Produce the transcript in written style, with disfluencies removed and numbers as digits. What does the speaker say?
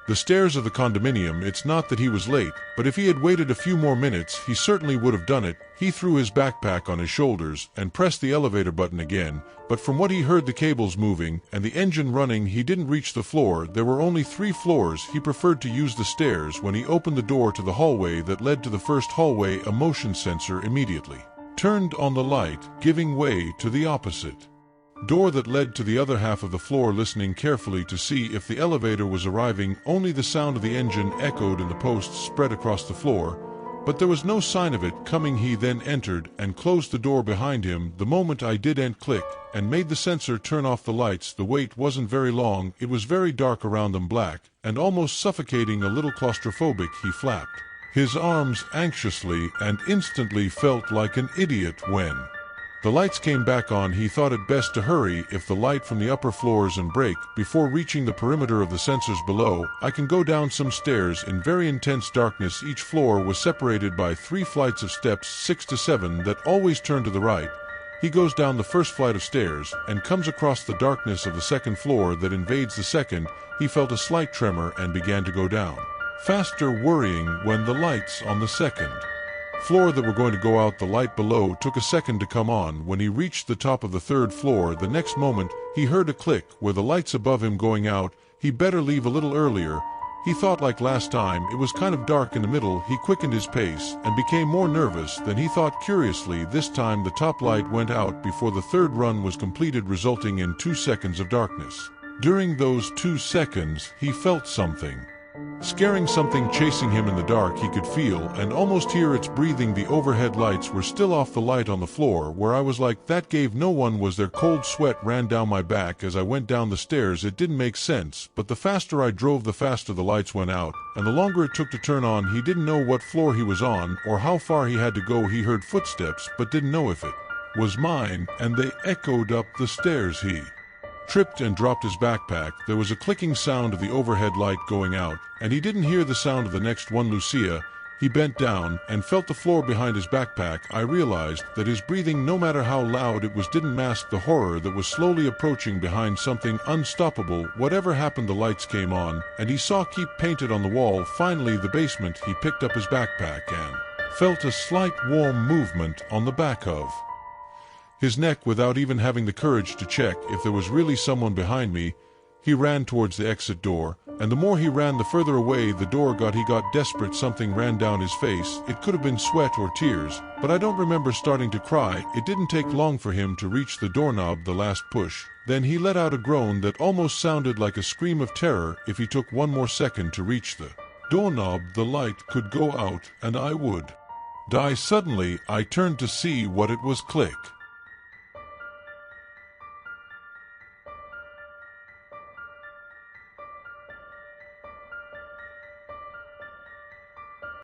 The stairs of the condominium. It's not that he was late, but if he had waited a few more minutes, he certainly would have done it. He threw his backpack on his shoulders and pressed the elevator button again, but from what he heard the cables moving and the engine running, he didn't reach the floor. There were only 3 floors. He preferred to use the stairs. When he opened the door to the hallway that led to the first hallway, a motion sensor immediately turned on the light, giving way to the opposite door that led to the other half of the floor. Listening carefully to see if the elevator was arriving, only the sound of the engine echoed and the posts spread across the floor, but there was no sign of it coming. He then entered and closed the door behind him. The moment I did and click and made the sensor turn off the lights. The wait wasn't very long. It was very dark around them, black and almost suffocating, a little claustrophobic. He flapped his arms anxiously and instantly felt like an idiot when the lights came back on. He thought it best to hurry if the light from the upper floors and break before reaching the perimeter of the sensors below. I can go down some stairs in very intense darkness. Each floor was separated by 3 flights of steps, 6 to 7, that always turn to the right. He goes down the first flight of stairs and comes across the darkness of the second floor that invades the second. He felt a slight tremor and began to go down faster, worrying when the lights on the second floor that were going to go out, the light below took a second to come on. When he reached the top of the 3rd floor, the next moment he heard a click where the lights above him going out. He better leave a little earlier. He thought, like last time, it was kind of dark in the middle. He quickened his pace and became more nervous than he thought. Curiously, this time the top light went out before the 3rd run was completed, resulting in 2 seconds of darkness. During those 2 seconds, he felt something scaring, something chasing him in the dark. He could feel and almost hear its breathing. The overhead lights were still off. The light on the floor where I was, like, that gave no one was there. Cold sweat ran down my back as I went down the stairs. It didn't make sense, but the faster I drove, the faster the lights went out, and the longer it took to turn on. He didn't know what floor he was on or how far he had to go. He heard footsteps but didn't know if it was mine, and they echoed up the stairs. He tripped and dropped his backpack. There was a clicking sound of the overhead light going out, and he didn't hear the sound of the next one. Lucia. He bent down and felt the floor behind his backpack. I realized that his breathing, no matter how loud it was, didn't mask the horror that was slowly approaching behind. Something unstoppable. Whatever happened, the lights came on, and he saw "keep" painted on the wall. Finally, the basement. He picked up his backpack and felt a slight warm movement on the back of his neck. Without even having the courage to check if there was really someone behind me, he ran towards the exit door, and the more he ran, the further away the door got. He got desperate. Something ran down his face. It could have been sweat or tears, but I don't remember starting to cry. It didn't take long for him to reach the doorknob, the last push. Then he let out a groan that almost sounded like a scream of terror. If he took one more second to reach the doorknob, the light could go out and I would die. Suddenly, I turned to see what it was. Click.